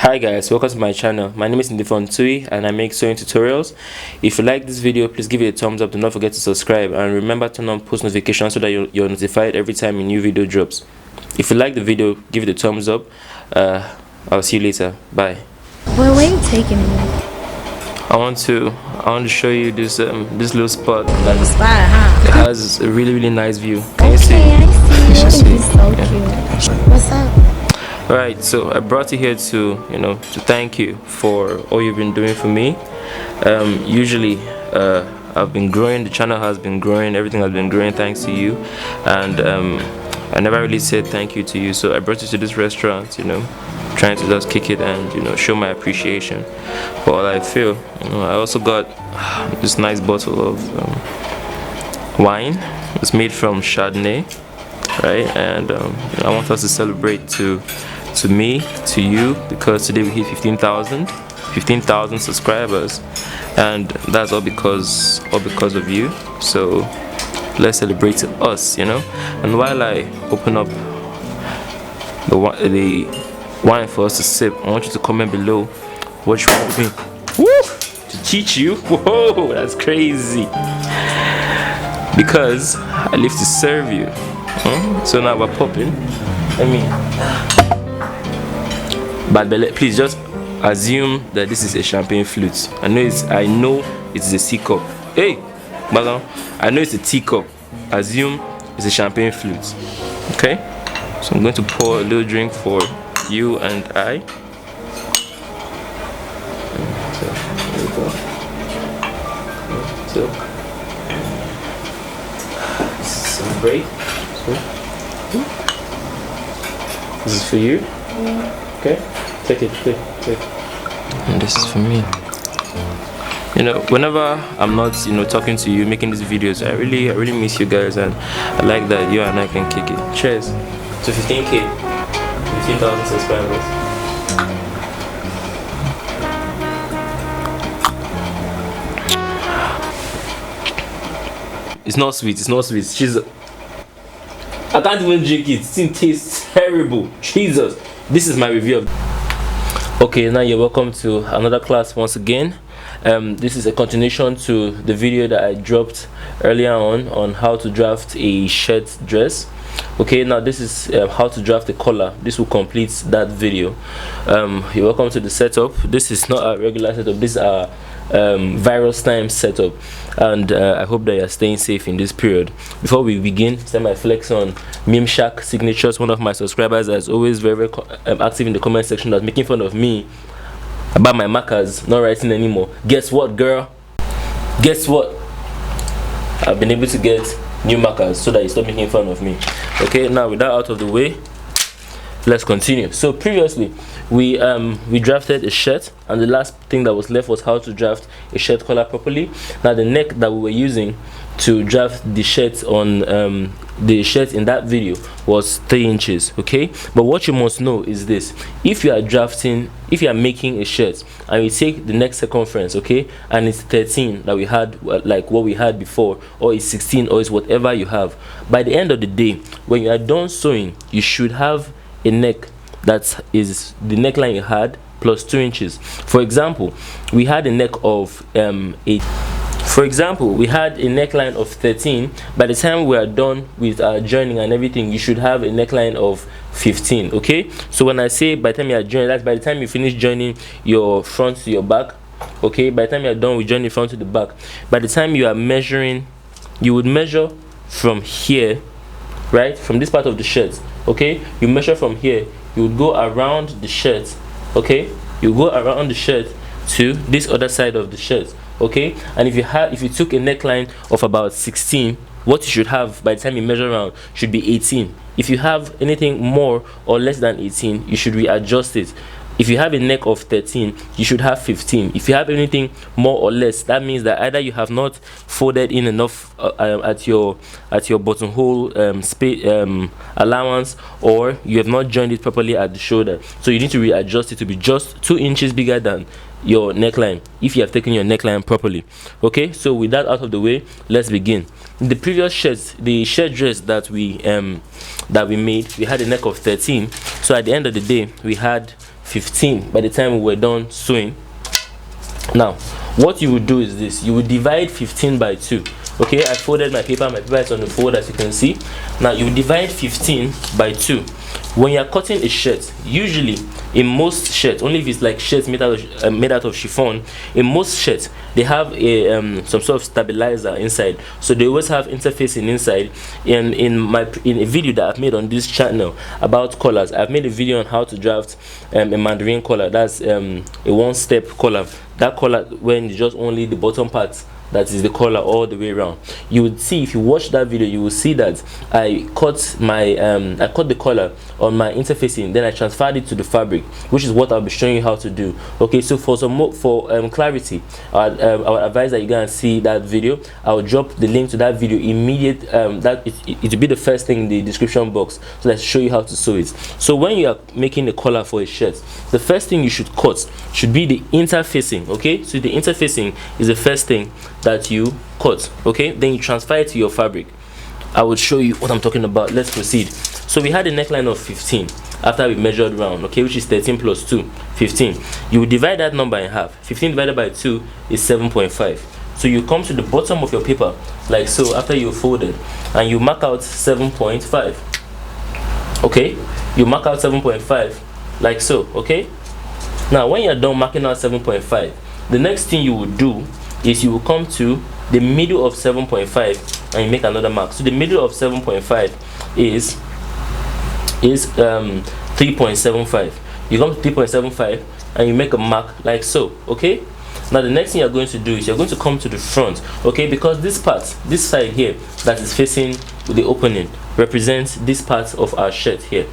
Hi guys, welcome to my channel. My name is Ndifon Ntui and I make sewing tutorials. If you like this video, please give it a thumbs up. Do not forget to subscribe and remember to turn on post notifications so that you're notified every time a new video drops. If you like the video, give it a thumbs up. I'll see you later. Bye. Where are you taking me? I want to show you this little spot that It has a really nice view. Can okay, you see? I see. You see? It's so cute. What's up? Alright, so I brought you here to to thank you for all you've been doing for me. Usually I've been growing, the channel has been growing, everything has been growing thanks to you, and I never really said thank you to you, so I brought you to this restaurant, trying to just kick it and show my appreciation for all I feel. I also got this nice bottle of wine. It's made from Chardonnay, right? And I want us to celebrate to me, to you, because today we hit 15,000 subscribers, and that's all because of you. So let's celebrate to us, And while I open up the wine for us to sip, I want you to comment below what you want me to teach you. Whoa, that's crazy, because I live to serve you. So now we're popping. But please just assume that this is a champagne flute. I know it's a teacup. Hey, Bagan, I know it's a teacup. Assume it's a champagne flute. Okay? So I'm going to pour a little drink for you and I. So there we go. So celebrate. This is for you. Okay, take it. And this is for me. Whenever I'm not, talking to you, making these videos, I really miss you guys, and I like that you and I can kick it. Cheers to 15,000 subscribers. It's not sweet. Jesus, I can't even drink it. It tastes terrible. Jesus. This is my review. Okay, now you're welcome to another class once again. This is a continuation to the video that I dropped earlier on how to draft a shirt dress. Okay, now this is how to draft a collar. This will complete that video. You're welcome to the setup. This is not a regular setup. This is a virus time setup, and I hope that you're staying safe in this period. Before we begin, send my flex on Meme Shack Signatures. One of my subscribers is always very active in the comment section, that's making fun of me about my markers not writing anymore. Guess what, girl? Guess what? I've been able to get new markers so that you stop making fun of me. Okay, now with that out of the way, let's continue. So previously we drafted a shirt, and the last thing that was left was how to draft a shirt collar properly. Now the neck that we were using to draft the shirt on the shirt in that video was 3 inches. Okay, but what you must know is this: if you are making a shirt and you take the neck circumference, okay, and it's 13 that we had, like what we had before, or it's 16, or it's whatever you have, by the end of the day, when you are done sewing, you should have a neck that is the neckline you had plus 2 inches. For example, we had a neck of we had a neckline of 13. By the time we are done with our joining and everything, you should have a neckline of 15. Okay, so when I say by the time you are joining, that's by the time you finish joining your front to your back. Okay, by the time you are done with joining front to the back, by the time you are measuring, you would measure from here, right, from this part of the shirt. Okay, you measure from here, you would go around the shirt. Okay, you go around the shirt to this other side of the shirt. Okay, and if you took a neckline of about 16, what you should have by the time you measure around should be 18. If you have anything more or less than 18, you should readjust it. If you have a neck of 13, you should have 15. If you have anything more or less, that means that either you have not folded in enough at your buttonhole allowance, or you have not joined it properly at the shoulder. So you need to readjust it to be just 2 inches bigger than your neckline if you have taken your neckline properly. Okay, so with that out of the way, let's begin. In the previous shirts, the shirt dress that we made, we had a neck of 13. So at the end of the day, we had 15 by the time we were done sewing. Now what you would do is this: you would divide 15 by 2. Okay, I folded my paper is on the fold, as you can see. Now you divide 15 by 2. When you are cutting a shirt, usually in most shirts, only if it's like shirts made out of chiffon, in most shirts they have a some sort of stabilizer inside, so they always have interfacing inside. In a video that I've made on this channel about collars, I've made a video on how to draft a mandarin collar. That's a one-step collar. That collar, when it's just only the bottom part that is the collar all the way around. You would see, if you watch that video, you will see that I cut my I cut the collar on my interfacing, then I transferred it to the fabric, which is what I'll be showing you how to do. Okay, so for some more clarity, I would advise that you go and see that video. I'll drop the link to that video immediate. That it will be the first thing in the description box, so let's show you how to sew it. So when you are making a collar for a shirt, the first thing you should cut should be the interfacing. Okay, so the interfacing is the first thing that you cut. Okay, then you transfer it to your fabric. I will show you what I'm talking about. Let's proceed. So we had a neckline of 15 after we measured round, okay, which is 13 plus 2, 15. You will divide that number in half. 15 divided by 2 is 7.5. So you come to the bottom of your paper like so after you folded, and you mark out 7.5. okay, you mark out 7.5 like so. Okay, now when you're done marking out 7.5, the next thing you will do is you will come to the middle of 7.5 and you make another mark. So the middle of 7.5 is 3.75. You come to 3.75 and you make a mark like so. Okay, now the next thing you're going to do is you're going to come to the front. Okay, because this part, this side here that is facing the opening, represents this part of our shirt here.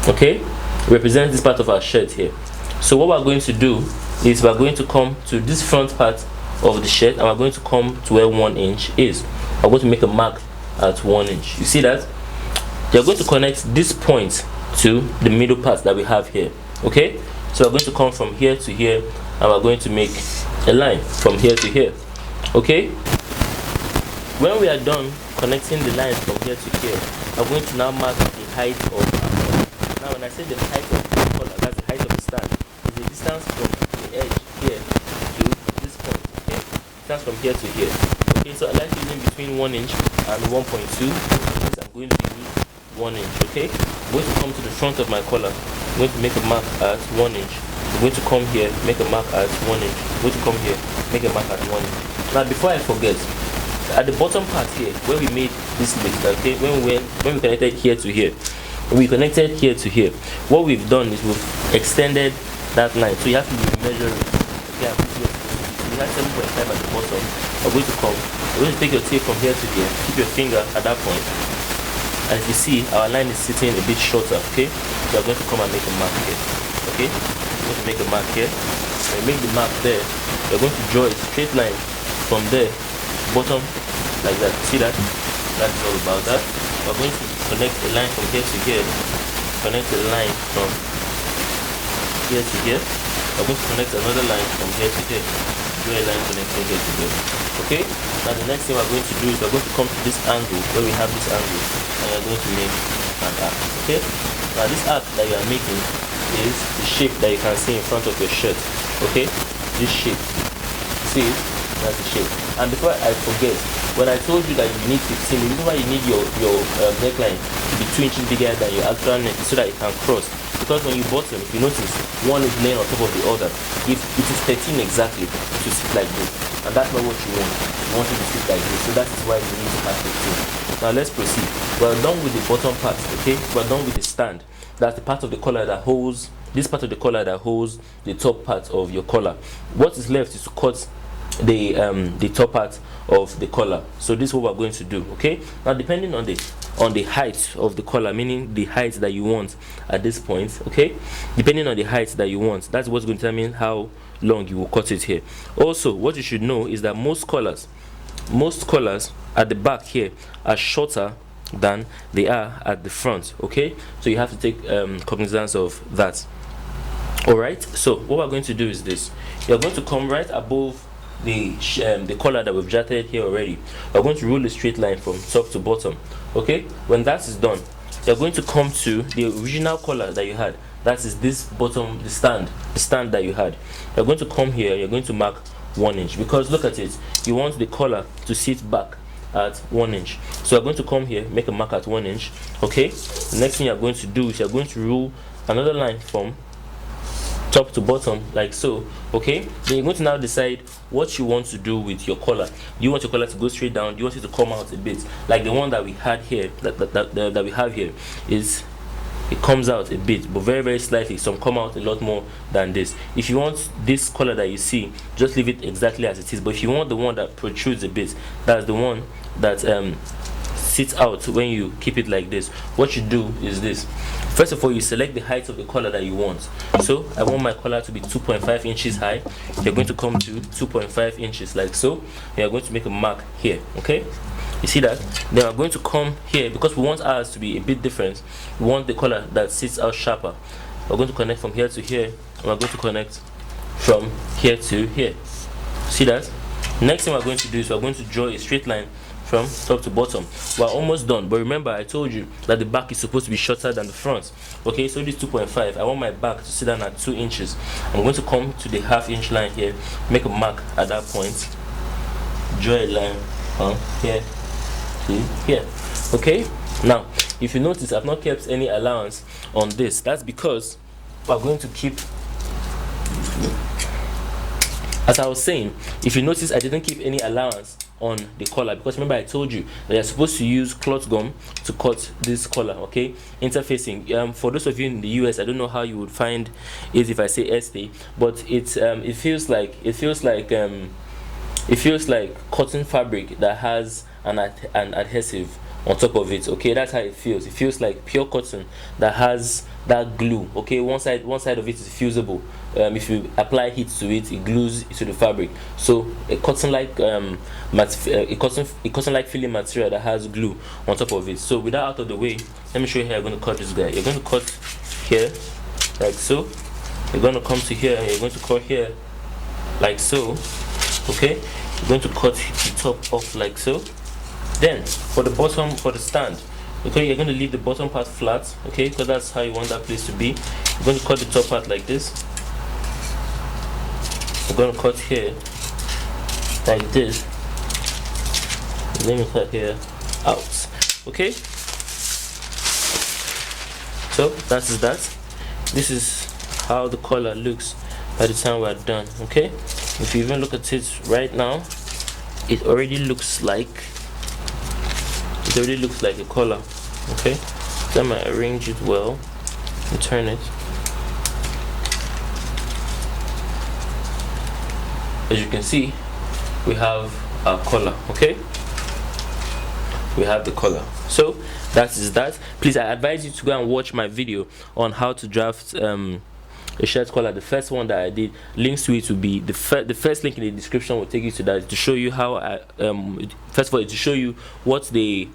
Okay, represents this part of our shirt here. So what we're going to do is we're going to come to this front part of the shirt, and we're going to come to where 1 inch is. I'm going to make a mark at 1 inch. You see that? You're going to connect this point to the middle part that we have here. Okay, so we're going to come from here to here, and we're going to make a line from here to here. Okay, when we are done connecting the lines from here to here, I'm going to now mark the height of our collar. Now when I say the height of the collar, that's the height of the stand, is the distance from the edge here to this point. Okay, distance from here to here. Okay, so I like using between 1 inch and 1.2. I'm going to use 1 inch. Okay, I'm going to come to the front of my collar. I'm going to make a mark at 1 inch. I'm going to come here, make a mark at 1 inch. I'm going to come here, make a mark at 1 inch. Now before I forget, at the bottom part here where we made this list, okay, when we connected here to here, we connected here to here, what we've done is we've extended that line, so you have to measure it. Okay, we had 7.5 at the bottom. I'm going to come, we're going to take your tape from here to here, keep your finger at that point. As you see, our line is sitting a bit shorter. Okay, so we're going to come and make a mark here. Okay, we're going to make a mark here. When you make the mark there, we're going to draw a straight line from there, bottom, like that. See that? That's all about that. We're going to connect a line from here to here. Connect a line from here to here. We're going to connect another line from here to here. Draw a line connecting here to here. Okay, now the next thing we're going to do is we're going to come to this angle where we have this angle, and we're going to make an arc. Okay, now this arc that you are making is the shape that you can see in front of your shirt. Okay, this shape, see it? That's the shape. And before I forget, when I told you that you need 15, the reason why you need your neckline to be 2 inches bigger than your actual neck is so that it can cross. Because when you bottom, if you notice, one is laying on top of the other. If it is 13 exactly, it will sit like this, and that's not what you want. You want it to sit like this, so that is why you need to have 15. Now let's proceed. We're done with the bottom part. Okay, we're done with the stand. That's the part of the collar that holds, this part of the collar that holds the top part of your collar. What is left is to cut the top part of the collar. So this is what we're going to do. Okay, now depending on the height of the collar, meaning the height that you want at this point, okay, depending on the height that you want, that's what's going to determine how long you will cut it here. Also, what you should know is that most collars at the back here are shorter than they are at the front. Okay, so you have to take cognizance of that. All right, so what we're going to do is this: you're going to come right above the collar that we've jotted here already. We're going to rule a straight line from top to bottom. Okay, when that is done, you're going to come to the original collar that you had. That is this bottom, the stand that you had. You're going to come here, you're going to mark 1 inch, because look at it, you want the collar to sit back at 1 inch. So you're going to come here, make a mark at 1 inch. Okay, the next thing you're going to do is you're going to rule another line from top to bottom, like so. Okay, then you're going to now decide what you want to do with your collar. Do you want your collar to go straight down? Do you want it to come out a bit, like the one that we had here, that we have here? Is it comes out a bit, but very slightly. Some come out a lot more than this. If you want this collar that you see, just leave it exactly as it is. But if you want the one that protrudes a bit, that's the one that sits out when you keep it like this. What you do is this: first of all, you select the height of the collar that you want. So I want my collar to be 2.5 inches high. You're going to come to 2.5 inches, like so, and you're going to make a mark here. Okay, you see that? Then I'm going to come here, because we want ours to be a bit different. We want the collar that sits out sharper. We're going to connect from here to here, and we're going to connect from here to here. See that? Next thing we're going to do is we're going to draw a straight line from top to bottom. We're almost done, but remember I told you that the back is supposed to be shorter than the front. Okay, so this 2.5, I want my back to sit down at 2 inches. I'm going to come to the half-inch line here, make a mark at that point, draw a line from here to here. Okay, now if you notice, I've not kept any allowance on this. That's because we're going to keep, as I was saying, if you notice, I didn't keep any allowance on the collar, because remember I told you that you're supposed to use cloth gum to cut this collar. Okay, interfacing, for those of you in the US, I don't know how you would find it if I say estee, but it feels like cotton fabric that has an adhesive on top of it. Okay, that's how it feels. It feels like pure cotton that has that glue. Okay, one side of it is fusible. If you apply heat to it, it glues to the fabric. So a cotton like filling material that has glue on top of it. So with that out of the way, let me show you how you're going to cut this guy. You're going to cut here like so. You're going to come to here and you're going to cut here like so. Okay, you're going to cut the top off like so. Then for the bottom, for the stand, okay, you're going to leave the bottom part flat, okay, because that's how you want that place to be. You're going to cut the top part like this. We're going to cut here like this. Let me cut here out. Okay, so that is that. This is how the collar looks by the time we're done. Okay, if you even look at it right now, it already looks like a collar. Okay, so I'm gonna arrange it well and turn it. As you can see, we have our collar. Okay, we have the collar. So that is that. Please, I advise you to go and watch my video on how to draft a shirt collar. The first one that I did, links to it will be the first link in the description will take you to that, to show you how I first of all, to show you what the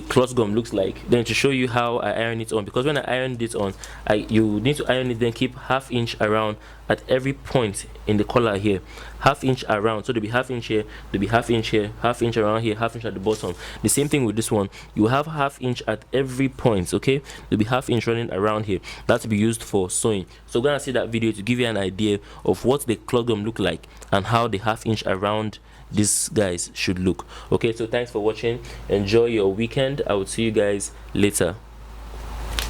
cloth gum looks like, then to show you how I iron it on, because when I ironed it on, you need to iron it, then keep ½ inch around at every point in the collar here, ½ inch around. So there'll be ½ inch here, there'll be ½ inch here, ½ inch around here, ½ inch at the bottom. The same thing with this one, you have ½ inch at every point. Okay, there'll be ½ inch running around here. That will be used for sewing. So we're gonna see that video to give you an idea of what the cloth gum look like and how the ½ inch around these guys should look. Okay, so thanks for watching. Enjoy your weekend. I will see you guys later.